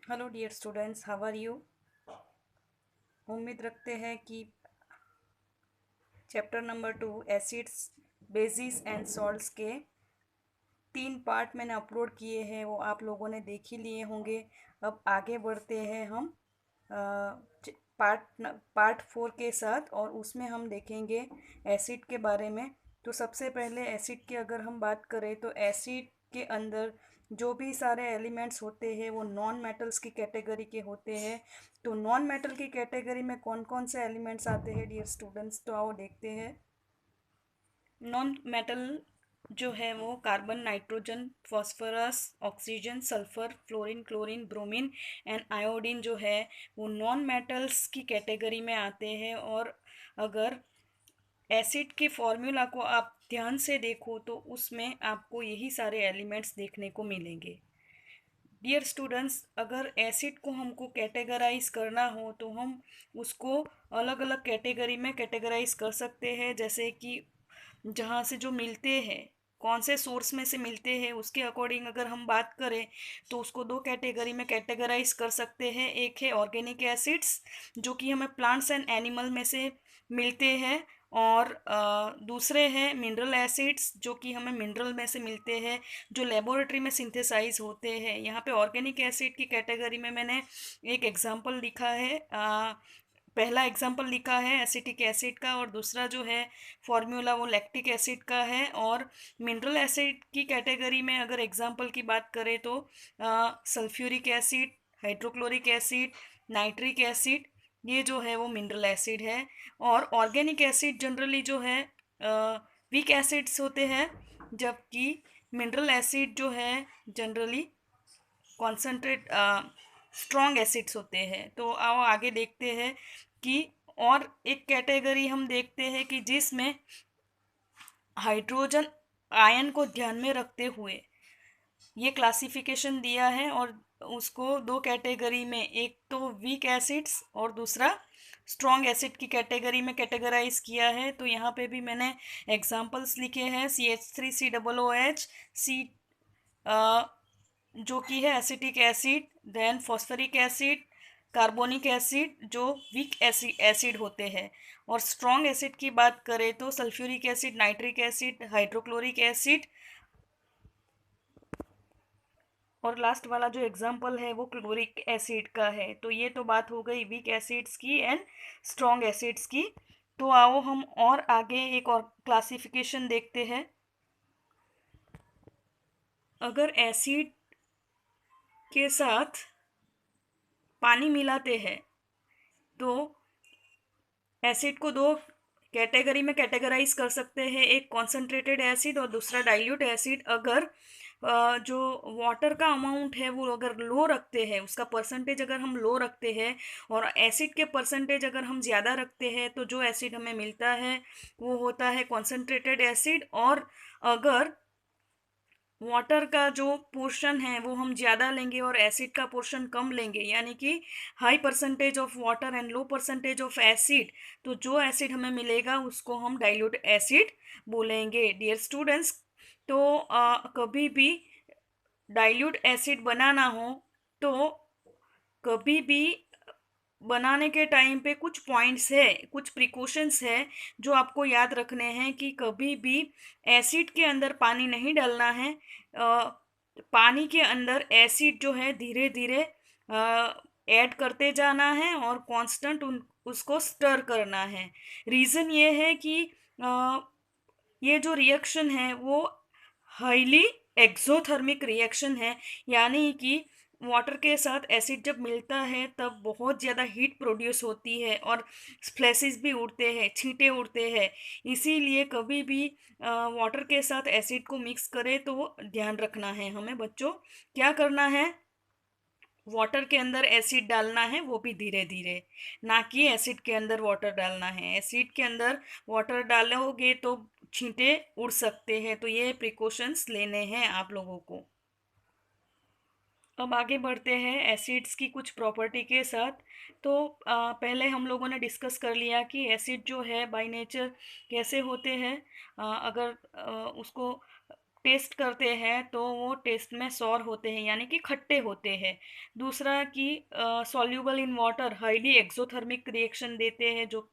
Hello dear students, how are you. उम्मीद रखते हैं कि chapter number 2 acids, bases and salts के 3 पार्ट मैंने अपलोड किए हैं, वो आप लोगों ने देख ही लिए होंगे। अब आगे बढ़ते हैं हम पार्ट पार्ट 4 के साथ, और उसमें हम देखेंगे एसिड के बारे में। तो सबसे पहले एसिड की अगर हम बात करें तो एसिड के अंदर जो भी सारे एलिमेंट्स होते हैं वो नॉन मेटल्स की कैटेगरी के होते हैं। तो नॉन मेटल की कैटेगरी में कौन कौन से एलिमेंट्स आते हैं डियर स्टूडेंट्स, तो आओ देखते हैं। नॉन मेटल जो है वो carbon, nitrogen, phosphorus, oxygen, sulphur, fluorine, chlorine, bromine and iodine जो है वो नॉन मेटल्स की कैटेगरी में आते हैं। और अगर एसिड के फॉर्मूला को आप ध्यान से देखो तो उसमें आपको यही सारे एलिमेंट्स देखने को मिलेंगे। डियर स्टूडेंट्स, अगर एसिड को हमको कैटेगराइज करना हो तो हम उसको अलग अलग कैटेगरी में कैटेगराइज कर सकते हैं। जैसे कि जहाँ से जो मिलते हैं, कौन से सोर्स में से मिलते हैं, उसके अकॉर्डिंग अगर हम बात करें तो उसको 2 कैटेगरी में कैटेगराइज कर सकते हैं। एक है ऑर्गेनिक एसिड्स जो कि हमें प्लांट्स एंड एनिमल में से मिलते हैं, और दूसरे हैं मिनरल एसिड्स जो कि हमें मिनरल में से मिलते हैं, जो लेबोरेटरी में सिंथेसाइज होते हैं। यहाँ पे ऑर्गेनिक एसिड की कैटेगरी में मैंने एक एग्जांपल लिखा है। पहला एग्जांपल लिखा है एसिटिक एसिड का, और दूसरा जो है फॉर्मूला वो लैक्टिक एसिड का है। और मिनरल एसिड की कैटेगरी में अगर एग्जांपल की बात करें तो sulphuric acid, hydrochloric acid, nitric acid, ये जो है वो मिनरल एसिड है। और ऑर्गेनिक एसिड जनरली जो है वीक एसिड्स होते हैं, जबकि मिनरल एसिड जो है जनरली कॉन्सेंट्रेट स्ट्रॉन्ग एसिड्स होते हैं। तो आओ आगे देखते हैं कि और एक कैटेगरी हम देखते हैं कि जिसमें हाइड्रोजन आयन को ध्यान में रखते हुए ये क्लासिफिकेशन दिया है, और उसको 2 कैटेगरी में, एक तो वीक एसिड्स और दूसरा स्ट्रॉन्ग एसिड की कैटेगरी में कैटेगराइज किया है। तो यहाँ पे भी मैंने एग्जांपल्स लिखे हैं। CH3COOH, सी जो कि है acetic acid, then phosphoric acid, carbonic acid जो वीक एसिड होते हैं। और स्ट्रॉन्ग एसिड की बात करें तो sulphuric acid, nitric acid, hydrochloric acid, और लास्ट वाला जो एग्जाम्पल है वो क्लोरिक एसिड का है। तो ये तो बात हो गई वीक एसिड्स की एंड स्ट्रॉन्ग एसिड्स की। तो आओ हम और आगे एक और क्लासिफिकेशन देखते हैं। अगर एसिड के साथ पानी मिलाते हैं तो एसिड को 2 कैटेगरी में कैटेगराइज कर सकते हैं, एक कॉन्सेंट्रेटेड एसिड और दूसरा डाइल्यूट एसिड। अगर जो वाटर का अमाउंट है वो अगर लो रखते हैं, उसका परसेंटेज अगर हम लो रखते हैं और एसिड के परसेंटेज अगर हम ज़्यादा रखते हैं, तो जो एसिड हमें मिलता है वो होता है कॉन्सेंट्रेटेड एसिड। और अगर वाटर का जो पोर्शन है वो हम ज़्यादा लेंगे और एसिड का पोर्शन कम लेंगे, यानी कि high percentage of water and low percentage of acid, तो जो एसिड हमें मिलेगा उसको हम डाइल्यूट एसिड बोलेंगे डियर स्टूडेंट्स। तो कभी भी डाइल्यूट एसिड बनाना हो तो कभी भी बनाने के टाइम पे कुछ पॉइंट्स है, कुछ प्रिकॉशंस है जो आपको याद रखने हैं कि कभी भी एसिड के अंदर पानी नहीं डालना है। पानी के अंदर एसिड जो है धीरे धीरे ऐड करते जाना है और कांस्टेंट उसको स्टर करना है। रीज़न ये है कि ये जो रिएक्शन है वो हाईली एक्सोथर्मिक रिएक्शन है, यानी कि वाटर के साथ एसिड जब मिलता है तब बहुत ज़्यादा हीट प्रोड्यूस होती है और फ्लैशेस भी उड़ते हैं, छींटे उड़ते हैं। इसीलिए कभी भी वाटर के साथ एसिड को मिक्स करें तो ध्यान रखना है हमें बच्चों। क्या करना है, वाटर के अंदर एसिड डालना है, वो भी धीरे धीरे, ना कि एसिड के अंदर वाटर डालना है। एसिड के अंदर वाटर डालोगे तो छींटे उड़ सकते हैं। तो ये प्रिकॉशंस लेने हैं आप लोगों को। अब आगे बढ़ते हैं एसिड्स की कुछ प्रॉपर्टी के साथ। तो पहले हम लोगों ने डिस्कस कर लिया कि एसिड जो है बाय नेचर कैसे होते हैं। अगर उसको टेस्ट करते हैं तो वो टेस्ट में सॉर होते हैं यानी कि खट्टे होते हैं। दूसरा कि soluble in water highly exothermic reaction देते हैं, जो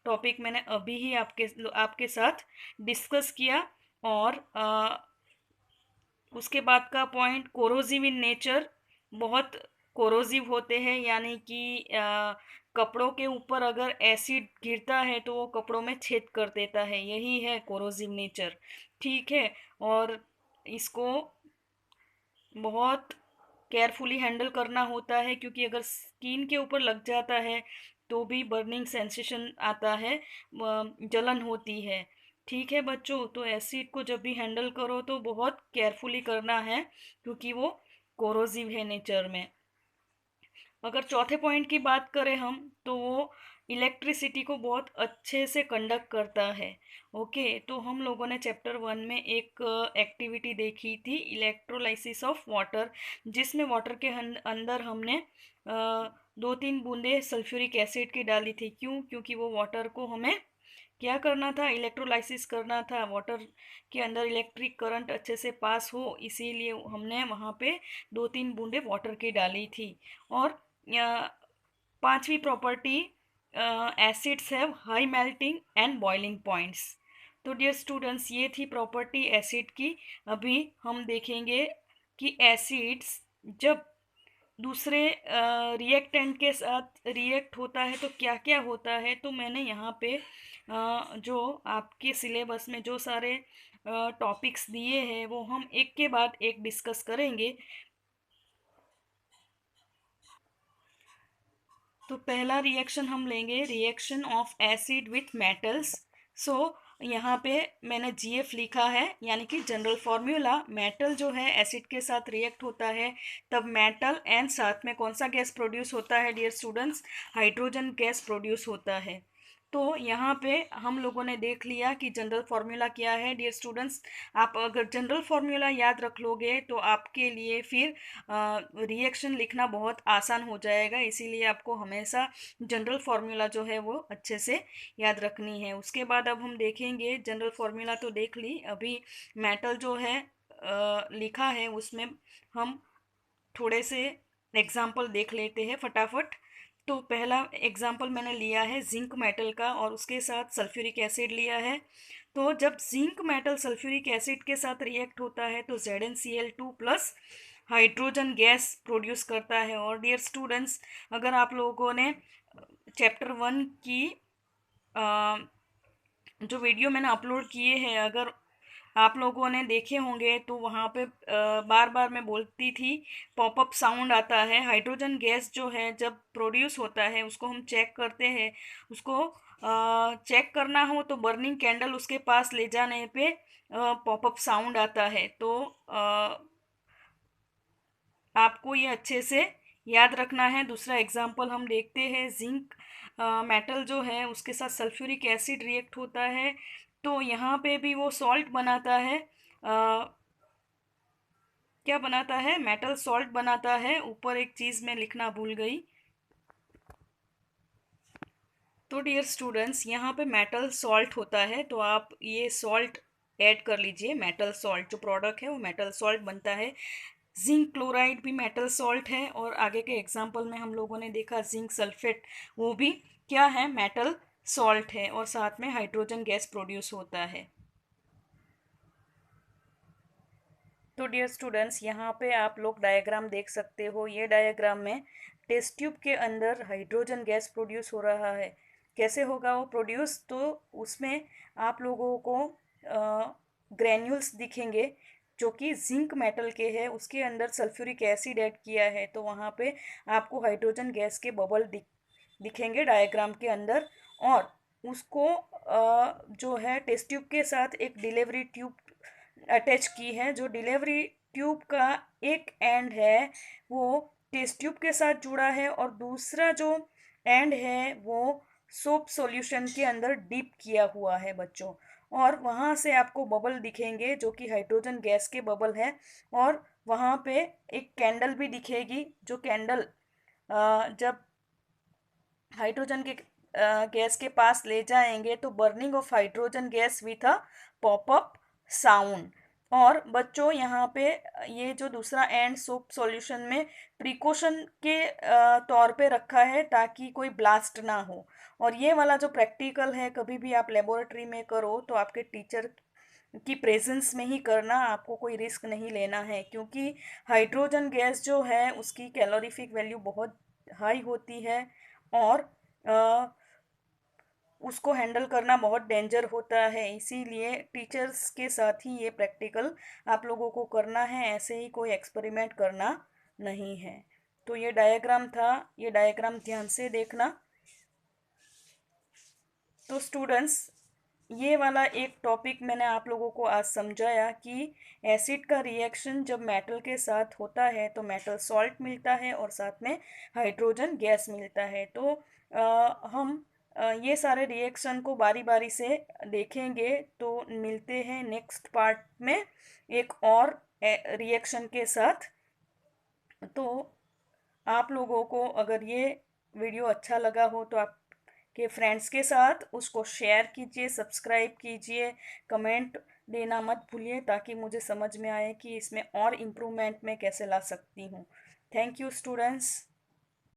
टॉपिक मैंने अभी ही आपके साथ डिस्कस किया। और उसके बाद का पॉइंट कोरोजिव इन नेचर, बहुत कोरोजिव होते हैं यानी कि कपड़ों के ऊपर अगर एसिड गिरता है तो वो कपड़ों में छेद कर देता है, यही है कोरोजिव नेचर। ठीक है। और इसको बहुत केयरफुली हैंडल करना होता है, क्योंकि अगर स्किन के ऊपर लग जाता है तो भी बर्निंग सेंसेशन आता है, जलन होती है। ठीक है बच्चों, तो एसिड को जब भी हैंडल करो तो बहुत केयरफुली करना है, क्योंकि वो कोरोजिव है नेचर में। अगर चौथे पॉइंट की बात करें हम, तो वो इलेक्ट्रिसिटी को बहुत अच्छे से कंडक्ट करता है। ओके, तो हम लोगों ने चैप्टर 1 में एक एक्टिविटी देखी थी, इलेक्ट्रोलाइसिस ऑफ वाटर, जिसमें वाटर के अंदर हमने 2-3 बूंदे सल्फ्यूरिक एसिड की डाली थी। क्यों? क्योंकि वो वाटर को हमें क्या करना था, इलेक्ट्रोलाइसिस करना था, वाटर के अंदर इलेक्ट्रिक करंट अच्छे से पास हो, इसीलिए हमने वहाँ पे 2-3 बूंदे वाटर की डाली थी। और पांचवी property, acids have high melting and boiling points. तो डियर स्टूडेंट्स, ये थी प्रॉपर्टी एसिड की। अभी हम देखेंगे कि एसिड्स जब दूसरे रिएक्टेंट के साथ रिएक्ट होता है तो क्या क्या होता है। तो मैंने यहाँ पे जो आपके सिलेबस में जो सारे टॉपिक्स दिए हैं वो हम एक के बाद एक डिस्कस करेंगे। तो पहला रिएक्शन हम लेंगे, reaction of acid with metals. So यहाँ पे मैंने जीएफ लिखा है, यानी कि जनरल फॉर्मूला। मेटल जो है एसिड के साथ रिएक्ट होता है तब मेटल एंड साथ में कौन सा गैस प्रोड्यूस होता है dear students, hydrogen gas produce होता है। तो यहाँ पे हम लोगों ने देख लिया कि जनरल फार्मूला क्या है डियर स्टूडेंट्स। आप अगर जनरल फार्मूला याद रख लोगे तो आपके लिए फिर रिएक्शन लिखना बहुत आसान हो जाएगा, इसीलिए आपको हमेशा जनरल फार्मूला जो है वो अच्छे से याद रखनी है। उसके बाद अब हम देखेंगे, जनरल फार्मूला तो देख ली, अभी मेटल जो है लिखा है उसमें हम थोड़े से एग्जाम्पल देख लेते हैं फटाफट। तो पहला एग्जाम्पल मैंने लिया है जिंक मेटल का और उसके साथ सल्फ्यूरिक एसिड लिया है। तो जब जिंक मेटल सल्फ्यूरिक एसिड के साथ रिएक्ट होता है तो ZnCl2 plus hydrogen gas produce करता है। और डियर स्टूडेंट्स, अगर आप लोगों ने चैप्टर 1 की जो वीडियो मैंने अपलोड किए हैं अगर आप लोगों ने देखे होंगे तो वहाँ पे बार बार मैं बोलती थी पॉपअप साउंड आता है। हाइड्रोजन गैस जो है जब प्रोड्यूस होता है उसको हम चेक करते हैं, उसको चेक करना हो तो बर्निंग कैंडल उसके पास ले जाने पे पॉपअप साउंड आता है। तो आपको ये अच्छे से याद रखना है। दूसरा एग्जाम्पल हम देखते हैं, जिंक मेटल जो है उसके साथ सल्फ्यूरिक एसिड रिएक्ट होता है तो यहाँ पे भी वो सॉल्ट बनाता है। क्या बनाता है, मेटल सॉल्ट बनाता है। ऊपर एक चीज़ मैं लिखना भूल गई। तो डियर स्टूडेंट्स, यहाँ पे मेटल सॉल्ट होता है तो आप ये सॉल्ट ऐड कर लीजिए। मेटल सॉल्ट जो प्रोडक्ट है वो मेटल सॉल्ट बनता है। जिंक क्लोराइड भी मेटल सॉल्ट है और आगे के एग्जाम्पल में हम लोगों ने देखा जिंक सल्फेट, वो भी क्या है, मेटल सॉल्ट है और साथ में हाइड्रोजन गैस प्रोड्यूस होता है। तो डियर स्टूडेंट्स, यहाँ पे आप लोग डायग्राम देख सकते हो। ये डायग्राम में टेस्ट ट्यूब के अंदर हाइड्रोजन गैस प्रोड्यूस हो रहा है। कैसे होगा वो प्रोड्यूस, तो उसमें आप लोगों को ग्रैन्यूल्स दिखेंगे जो कि जिंक मेटल के हैं, उसके अंदर सल्फ्यूरिक एसिड ऐड किया है तो वहाँ पे आपको हाइड्रोजन गैस के बबल दिखेंगे डायग्राम के अंदर। और उसको जो है टेस्ट ट्यूब के साथ एक डिलीवरी ट्यूब अटैच की है। जो डिलीवरी ट्यूब का एक एंड है वो टेस्ट ट्यूब के साथ जुड़ा है और दूसरा जो एंड है वो सोप सॉल्यूशन के अंदर डिप किया हुआ है बच्चों। और वहाँ से आपको बबल दिखेंगे जो कि हाइड्रोजन गैस के बबल हैं। और वहाँ पे एक कैंडल भी दिखेगी, जो कैंडल जब हाइड्रोजन के गैस के पास ले जाएंगे तो burning of hydrogen gas with a popup sound. और बच्चों यहाँ पे ये जो दूसरा एंड सोप सॉल्यूशन में प्रिकॉशन के तौर पे रखा है ताकि कोई ब्लास्ट ना हो। और ये वाला जो प्रैक्टिकल है कभी भी आप लेबोरेटरी में करो तो आपके टीचर की प्रेजेंस में ही करना, आपको कोई रिस्क नहीं लेना है, क्योंकि हाइड्रोजन गैस जो है उसकी कैलोरीफिक वैल्यू बहुत हाई होती है और उसको हैंडल करना बहुत डेंजर होता है। इसीलिए टीचर्स के साथ ही ये प्रैक्टिकल आप लोगों को करना है, ऐसे ही कोई एक्सपेरिमेंट करना नहीं है। तो ये डायग्राम था, ये डायग्राम ध्यान से देखना। तो स्टूडेंट्स, ये वाला एक टॉपिक मैंने आप लोगों को आज समझाया कि एसिड का रिएक्शन जब मेटल के साथ होता है तो मेटल सॉल्ट मिलता है और साथ में हाइड्रोजन गैस मिलता है। तो हम ये सारे रिएक्शन को बारी बारी से देखेंगे। तो मिलते हैं नेक्स्ट पार्ट में एक और रिएक्शन के साथ। तो आप लोगों को अगर ये वीडियो अच्छा लगा हो तो आप के फ्रेंड्स के साथ उसको शेयर कीजिए, सब्सक्राइब कीजिए, कमेंट देना मत भूलिए ताकि मुझे समझ में आए कि इसमें और इम्प्रूवमेंट मैं कैसे ला सकती हूँ। Thank you students.